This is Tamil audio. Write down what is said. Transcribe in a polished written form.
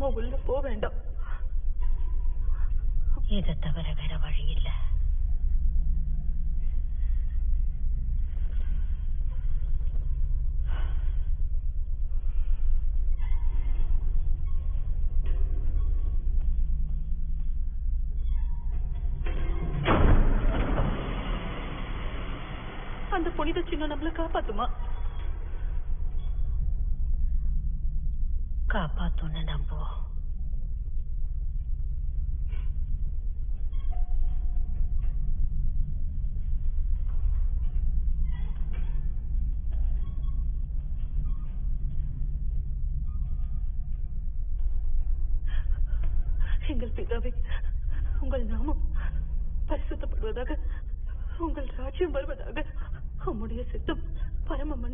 நாம உள்ள போக வேண்டாம். இதை தவிர வேற வழி இல்ல. அந்த புனித சின்னம் நம்மள காப்பாத்துமா? காப்பாத்துன்னு நம்புவோம். எங்கள் பிதாவே, உங்கள் நாமம் பரிசுத்தப்படுவதாக, உங்கள் ராஜ்யம் வருவதாக, உம்முடைய சித்தம் பரம